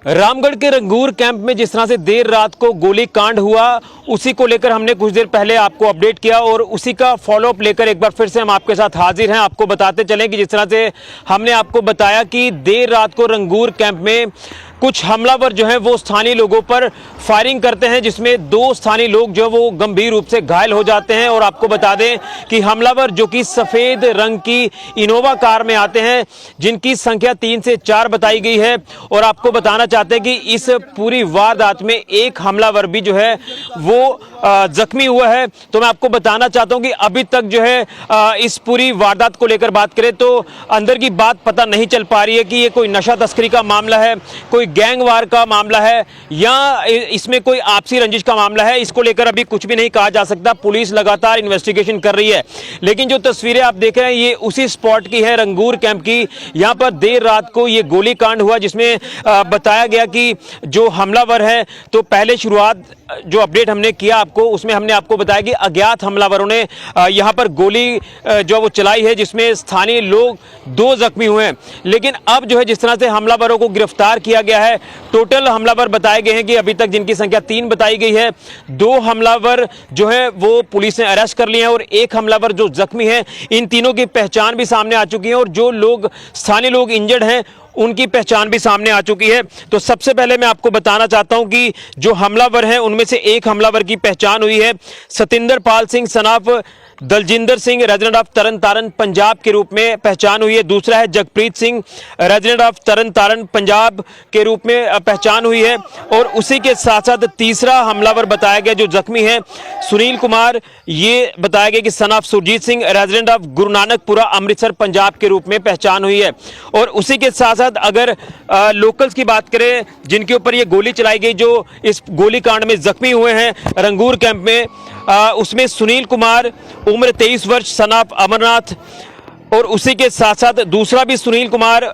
रामगढ़ के रंगूर कैंप में जिस तरह से देर रात को गोली कांड हुआ, उसी को लेकर हमने कुछ देर पहले आपको अपडेट किया और उसी का फॉलोअप लेकर एक बार फिर से हम आपके साथ हाजिर हैं। आपको बताते चलें कि जिस तरह से हमने आपको बताया कि देर रात को रंगूर कैंप में कुछ हमलावर जो हैं वो स्थानीय लोगों पर फायरिंग करते हैं, जिसमें 2 स्थानीय लोग जो वो गंभीर रूप से घायल हो जाते हैं। और आपको बता दें कि हमलावर जो कि सफ़ेद रंग की इनोवा कार में आते हैं, जिनकी संख्या 3 से 4 बताई गई है। और आपको बताना चाहते हैं कि इस पूरी वारदात में एक हमलावर भी जो है वो जख्मी हुआ है। तो मैं आपको बताना चाहता हूं कि अभी तक जो है इस पूरी वारदात को लेकर बात करें तो अंदर की बात पता नहीं चल पा रही है कि ये कोई नशा तस्करी का मामला है, कोई गैंगवार का मामला है या इसमें कोई आपसी रंजिश का मामला है। इसको लेकर अभी कुछ भी नहीं कहा जा सकता। पुलिस लगातार इन्वेस्टिगेशन कर रही है। लेकिन जो तस्वीरें आप देख रहे हैं ये उसी स्पॉट की है, रंगूर कैंप की। यहां पर देर रात को ये गोली कांड हुआ, जिसमें बताया गया कि जो हमलावर है, तो पहले शुरुआत जो अपडेट हमने किया आपको, उसमें हमने आपको बताया कि अज्ञात हमलावरों ने यहां पर गोली जो वो चलाई है, जिसमें स्थानीय लोग 2 जख्मी हुए हैं। लेकिन अब जो है जिस तरह से हमलावरों को गिरफ्तार किया गया है, टोटल हमलावर बताए गए हैं कि अभी तक जिनकी संख्या 3 बताई गई है। 2 हमलावर जो है वो पुलिस ने अरेस्ट कर लिए हैं और एक हमलावर जो जख्मी है, इन तीनों की पहचान भी सामने आ चुकी है। और जो लोग स्थानीय लोग इंजर्ड हैं उनकी पहचान भी सामने आ चुकी है। तो सबसे पहले मैं आपको बताना चाहता हूं कि जो हमलावर हैं उनमें से एक हमलावर की पहचान हुई है सतिंदर पाल सिंह सनाफ दलजिंदर सिंह, रेजिडेंट ऑफ तरन तारण पंजाब के रूप में पहचान हुई है। दूसरा है जगप्रीत सिंह, रेजिडेंट ऑफ तरन तारण पंजाब के रूप में पहचान हुई है। और उसी के साथ साथ तीसरा हमलावर बताया गया जो जख्मी है सुनील कुमार, ये बताया गया कि son of Surjit Singh, resident of Guru Nanakpura Amritsar Punjab के रूप में पहचान हुई है। और उसी के साथ साथ अगर लोकल्स की बात करें जिनके ऊपर ये गोली चलाई गई, जो इस गोली कांड में जख्मी हुए हैं रंगूर कैंप में, उसमें सुनील कुमार उम्र 23 वर्ष सन ऑफ अमरनाथ, और उसी के साथ साथ दूसरा भी सुनील कुमार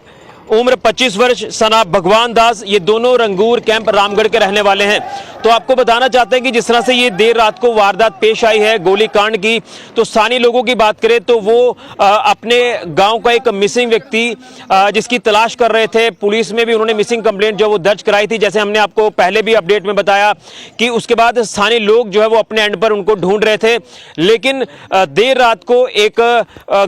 उम्र 25 वर्ष सन ऑफ भगवान दास, ये दोनों रंगूर कैंप रामगढ़ के रहने वाले हैं। तो आपको बताना चाहते हैं कि जिस तरह से ये देर रात को वारदात पेश आई है गोली कांड की, तो स्थानीय लोगों की बात करें तो वो अपने गांव का एक मिसिंग व्यक्ति जिसकी तलाश कर रहे थे। पुलिस में भी उन्होंने मिसिंग कंप्लेंट जो वो दर्ज कराई थी, जैसे हमने आपको पहले भी अपडेट में बताया कि उसके बाद स्थानीय लोग जो है वो अपने एंड पर उनको ढूंढ रहे थे। लेकिन देर रात को एक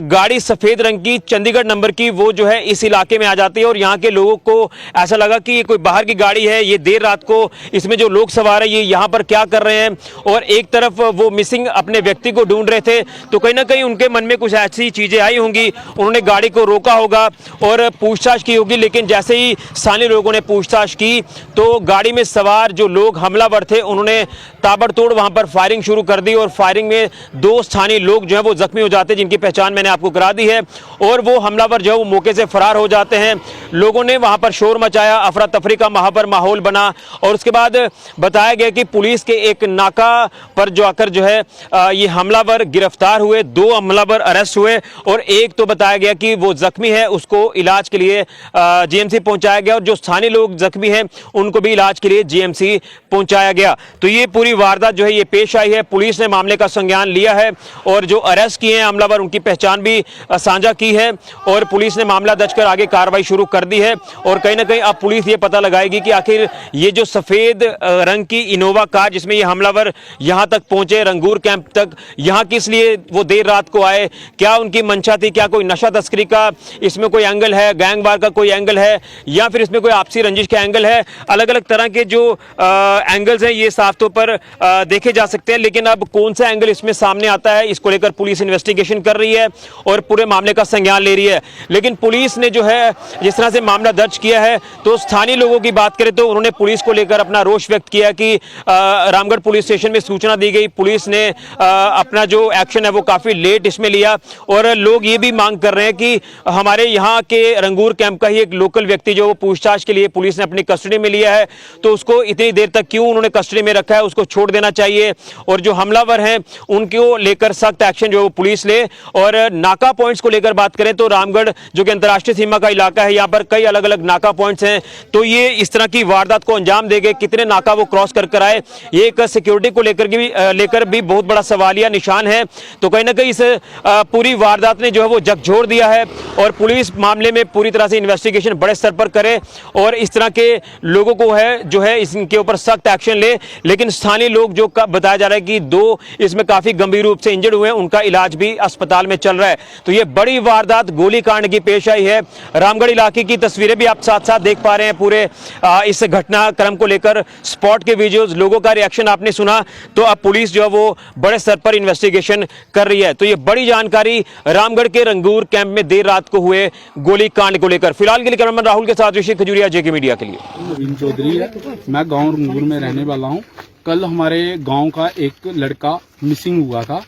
गाड़ी सफेद रंग की चंडीगढ़ नंबर की वो जो है इस इलाके में आ जाती है और यहाँ के लोगों को ऐसा लगा कि ये कोई बाहर की गाड़ी है, ये देर रात को इसमें जो लोग सवार है ये यहाँ पर क्या कर रहे हैं। और एक तरफ वो मिसिंग अपने व्यक्ति को ढूंढ रहे थे, तो कहीं ना कहीं उनके मन में कुछ ऐसी चीजें आई होंगी, उन्होंने गाड़ी को रोका होगा और पूछताछ की होगी। लेकिन जैसे ही स्थानीय लोगों ने पूछताछ की तो गाड़ी में सवार जो लोग हमलावर थे उन्होंने ताबड़तोड़ वहां पर फायरिंग शुरू कर दी और फायरिंग में 2 स्थानीय लोग जो है वो जख्मी हो जाते हैं, जिनकी पहचान मैंने आपको करा दी है। और वो हमलावर जो है वो मौके से फरार हो जाते हैं। लोगों ने वहां पर शोर मचाया, अफरा तफरी का वहां पर माहौल बना। और उसके बाद बताया गया कि पुलिस के एक नाका पर जो आकर जो है ये हमलावर गिरफ्तार हुए, 2 हमलावर अरेस्ट हुए और एक तो बताया गया कि वो जख्मी है, उसको इलाज के लिए जीएमसी पहुंचाया गया। और जो स्थानीय लोग जख्मी हैं उनको भी इलाज के लिए जीएमसी पहुंचाया गया। तो ये पूरी वारदात जो है ये पेश आई है। पुलिस ने मामले का संज्ञान लिया है और जो अरेस्ट किए हैं हमलावर उनकी पहचान भी साझा की है और पुलिस ने मामला दर्ज कर आगे कार्रवाई शुरू कर दी है। और कहीं ना कहीं अब पुलिस ये पता लगाएगी कि आखिर ये जो सफेद रंग की इनोवा कार जिसमें ये हमलावर यहां तक पहुंचे रंगूर कैंप तक, यहां किस लिए वो देर रात को आए, क्या उनकी मंशा थी, क्या कोई नशा तस्करी का इसमें कोई एंगल है, गैंगवार का कोई एंगल है या फिर इसमें कोई आपसी रंजिश का एंगल है। अलग अलग तरह के जो एंगल्स हैं ये साफ तौर पर देखे जा सकते हैं। लेकिन अब कौन सा एंगल इसमें सामने आता है, इसको लेकर पुलिस इन्वेस्टिगेशन कर रही है और पूरे मामले का संज्ञान ले रही है। लेकिन पुलिस ने जो है जिस तरह से मामला दर्ज किया है, तो स्थानीय लोगों की बात करें तो उन्होंने पुलिस को लेकर अपना रोष व्यक्त किया कि रामगढ़ पुलिस स्टेशन में सूचना दी गई, पुलिस ने अपना जो एक्शन है वो काफी लेट इसमें लिया। और लोग ये भी मांग कर रहे हैं कि हमारे यहाँ के रंगूर कैंप का ही एक लोकल व्यक्ति जो पूछताछ के लिए पुलिस ने अपनी कस्टडी में लिया है, तो उसको इतनी देर तक क्यों उन्होंने कस्टडी में रखा है, उसको छोड़ देना चाहिए। और जो हमलावर हैं उनको लेकर सख्त एक्शन जो पुलिस ले। और नाका पॉइंट्स को लेकर बात करें तो रामगढ़ जो कि अंतर्राष्ट्रीय सीमा का इलाका है। यहाँ पर कई अलग अलग नाका पॉइंट्स हैं, तो ये इस तरह की वारदात को अंजाम देंगे, कितने नाका वो क्रॉस कर आए, ये एक सिक्योरिटी को लेकर भी बहुत बड़ा सवालिया निशान है। तो कहीं ना कहीं इस पूरी वारदात ने जो है वो झकझोर दिया है और पुलिस मामले में पूरी तरह से इन्वेस्टिगेशन बड़े स्तर पर करे और इस तरह के लोगों को जो है इसके ऊपर सख्त एक्शन ले। लेकिन स्थानीय लोग जो बताया जा रहा है कि 2 इसमें काफी गंभीर रूप से इंजर्ड हुए हैं, उनका इलाज भी अस्पताल में चल रहा है। तो ये बड़ी वारदात गोलीकांड की पेश आई है। रामगढ़ इलाके की तस्वीरें भी आप साथ साथ देख पा रहे हैं पूरे इस घटनाक्रम को लेकर। स्पॉट के वीडियोस, लोगों का रिएक्शन आपने सुना। तो अब पुलिस जो है वो बड़े स्तर पर इन्वेस्टिगेशन कर रही है। तो ये बड़ी जानकारी रामगढ़ के रंगूर कैंप में देर रात को हुए गोलीकांड को लेकर। फिलहाल के लिए कैमरामैन राहुल के साथ ऋषि खजूरिया, जेके मीडिया के लिए। नवीन चौधरी है, मैं गांव रंगूर में रहने वाला हूं। कल हमारे गांव का एक लड़का मिसिंग हुआ था,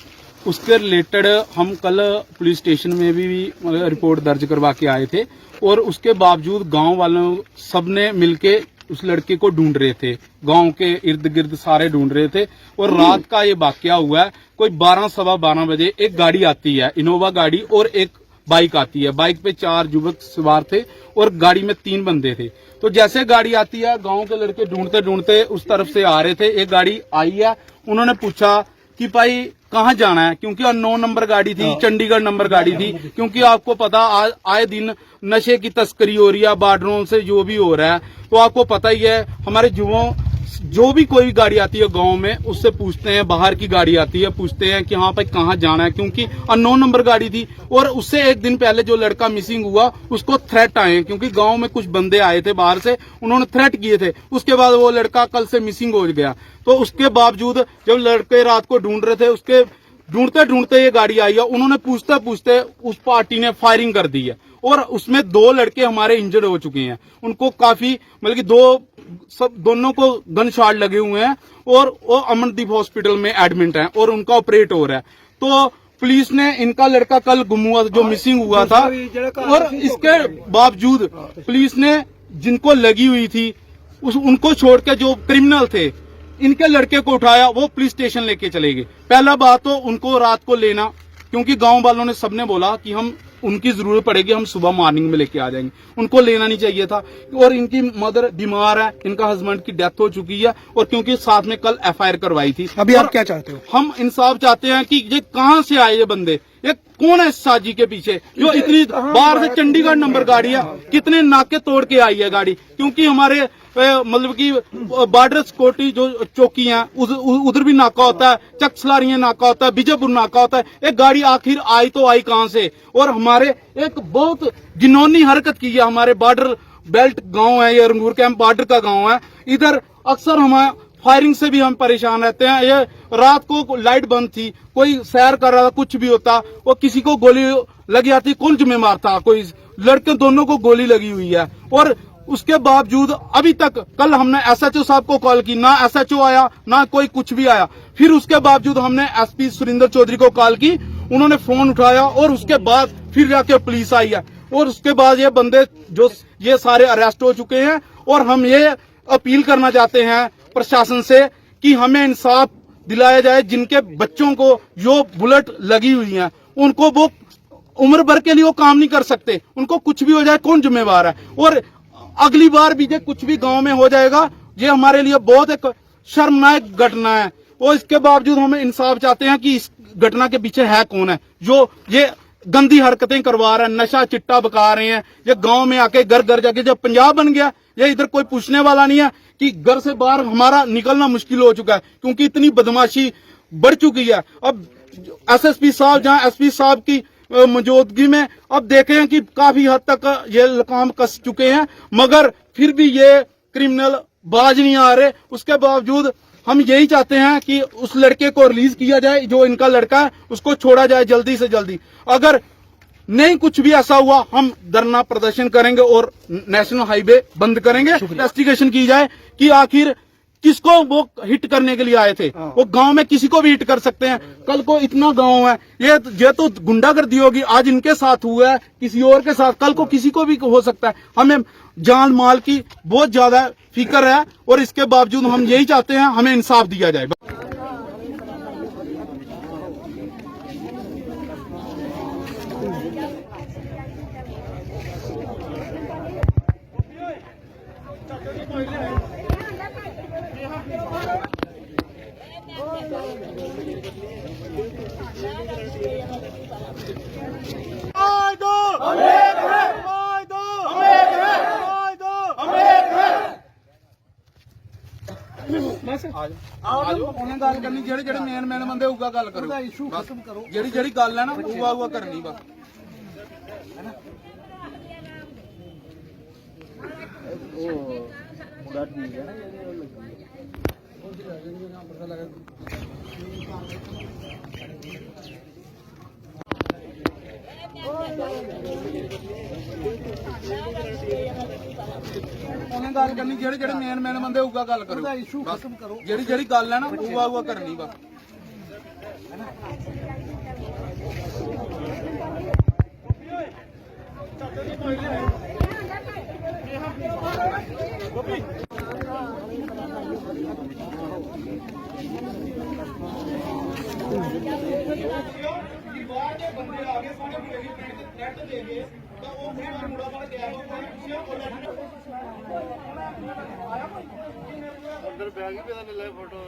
उसके रिलेटेड हम कल पुलिस स्टेशन में भी रिपोर्ट दर्ज करवा के आए थे और उसके बावजूद गांव वालों सबने मिलके उस लड़के को ढूंढ रहे थे। गांव के इर्द गिर्द सारे ढूंढ रहे थे और रात का ये वाकया हुआ है। कोई 12 सवा 12 बजे एक गाड़ी आती है, इनोवा गाड़ी, और एक बाइक आती है। बाइक पे 4 युवक सवार थे और गाड़ी में 3 बंदे थे। तो जैसे गाड़ी आती है, गांव के लड़के ढूंढते ढूंढते उस तरफ से आ रहे थे। एक गाड़ी आई है, उन्होंने पूछा कि भाई कहाँ जाना है, क्योंकि अननोन नंबर गाड़ी थी, चंडीगढ़ नंबर गाड़ी थी। क्योंकि आपको पता आए दिन नशे की तस्करी हो रही है, बार्डरों से जो भी हो रहा है, तो आपको पता ही है। हमारे युवाओं जो भी कोई गाड़ी आती है गांव में, उससे पूछते हैं, बाहर की गाड़ी आती है, पूछते हैं कि हाँ भाई कहाँ जाना है, क्योंकि अननोन नंबर गाड़ी थी। और उससे एक दिन पहले जो लड़का मिसिंग हुआ, उसको थ्रेट आए, क्योंकि गांव में कुछ बंदे आए थे बाहर से, उन्होंने थ्रेट किए थे। उसके बाद वो लड़का कल से मिसिंग हो गया। तो उसके बावजूद जब लड़के रात को ढूंढ रहे थे, उसके ढूंढते ढूंढते ये गाड़ी आई है। उन्होंने पूछते पूछते उस पार्टी ने फायरिंग कर दी है और उसमें 2 लड़के हमारे इंजर्ड हो चुके हैं। उनको काफी मतलब कि दोनों को गन शॉट लगे हुए हैं और वो अमनदीप हॉस्पिटल में एडमिट हैं और उनका ऑपरेट हो रहा है। तो पुलिस ने इनका लड़का कल गुम हुआ, जो मिसिंग हुआ था, और इसके बावजूद पुलिस ने जिनको लगी हुई थी उनको छोड़ के जो क्रिमिनल थे, इनके लड़के को उठाया, वो पुलिस स्टेशन लेके चले गए। पहला बात तो उनको रात को लेना, क्योंकि गांव वालों ने सबने बोला कि हम उनकी जरूरत पड़ेगी, हम सुबह मॉर्निंग में लेके आ जाएंगे। उनको लेना नहीं चाहिए था। और इनकी मदर बीमार है, इनका हस्बैंड की डेथ हो चुकी है, और क्योंकि साथ में कल FIR करवाई थी। अभी आप क्या चाहते हो? हम इंसाफ चाहते हैं कि ये कहां से आए ये बंदे, ये कौन है इस साजी के पीछे, जो इतनी बाहर से चंडीगढ़ नंबर गाड़ी है, कितने नाके तोड़ के आई है गाड़ी। क्योंकि हमारे मतलब कि बॉर्डर सिक्योरिटी जो चौकी है, उधर भी नाका होता है, चकसलारिया नाका होता है, बीजापुर नाका होता है। एक गाड़ी आखिर आई तो आई कहां से? और हमारे एक बहुत घिनौनी हरकत की है। हमारे बॉर्डर बेल्ट गांव है, ये रंगूर कैंप बॉर्डर का गांव है। इधर अक्सर हमारे फायरिंग से भी हम परेशान रहते हैं। ये रात को लाइट बंद थी, कोई सैर कर रहा था, कुछ भी होता, वो किसी को गोली लग जाती, कौन जिम्मेदार था? कोई लड़के दोनों को गोली लगी हुई है। और उसके बावजूद अभी तक, कल हमने SHO साहब को कॉल की, ना SHO आया, ना कोई कुछ भी आया। फिर उसके बावजूद हमने SP सुरेंद्र चौधरी को कॉल की, उन्होंने फोन उठाया और उसके बाद फिर जाके पुलिस आई है। और उसके बाद ये बंदे जो ये सारे अरेस्ट हो चुके हैं। और हम ये अपील करना चाहते हैं प्रशासन से कि हमें इंसाफ दिलाया जाए। जिनके बच्चों को जो बुलेट लगी हुई है, उनको वो उम्र भर के लिए वो काम नहीं कर सकते, उनको कुछ भी हो जाए कौन जिम्मेवार है? और अगली बार भी जो कुछ भी गांव में हो जाएगा, ये हमारे लिए बहुत एक शर्मनाक घटना है। और इसके बावजूद हम इंसाफ चाहते हैं कि इस घटना के पीछे है कौन है, जो ये गंदी हरकतें करवा रहा है, नशा चिट्टा बका रहे हैं। ये गांव में आके घर घर जाके, जब पंजाब बन गया, ये इधर कोई पूछने वाला नहीं है कि घर से बाहर हमारा निकलना मुश्किल हो चुका है, क्योंकि इतनी बदमाशी बढ़ चुकी है। अब SSP साहब, जहां SP साहब की मौजूदगी में अब देखें कि काफी हद तक ये काम कस चुके हैं, मगर फिर भी ये क्रिमिनल बाज नहीं आ रहे। उसके बावजूद हम यही चाहते हैं कि उस लड़के को रिलीज किया जाए, जो इनका लड़का है, उसको छोड़ा जाए जल्दी से जल्दी। अगर नहीं कुछ भी ऐसा हुआ, हम धरना प्रदर्शन करेंगे और नेशनल हाईवे बंद करेंगे। इन्वेस्टिगेशन की जाए कि आखिर किसको वो हिट करने के लिए आए थे। वो गांव में किसी को भी हिट कर सकते हैं। कल को इतना गांव है, ये तो गुंडागर्दी होगी, आज इनके साथ हुआ है, किसी और के साथ, कल को किसी को भी हो सकता है। हमें जान माल की बहुत ज्यादा फिक्र है और इसके बावजूद हम यही चाहते हैं हमें इंसाफ दिया जाए। ਉਹਨੇ ਗੱਲ ਕਰਨੀ ਜਿਹੜੇ ਮੇਨ ਬੰਦੇ ਹੋਊਗਾ ਗੱਲ ਕਰੋ ਇਸ਼ੂ ਖਤਮ ਕਰੋ ਜਿਹੜੀ ਗੱਲ ਹੈ ਨਾ ਉਹ ਕਰਨੀ ਬਸ ਮੁੰਡਾ ਠੀਕ ਹੈ ਉਹਨੇ ਗੱਲ ਕਰਨੀ ਜਿਹੜੇ ਮੇਨ ਬੰਦੇ ਹੋਊਗਾ ਗੱਲ ਕਰੋ ਇਸ਼ੂ ਖਤਮ ਕਰੋ ਜਿਹੜੀ ਗੱਲ ਹੈ ਨਾ ਉਹ ਕਰਨੀ ਬਸ अंदर बैग ही पता नहीं फोटो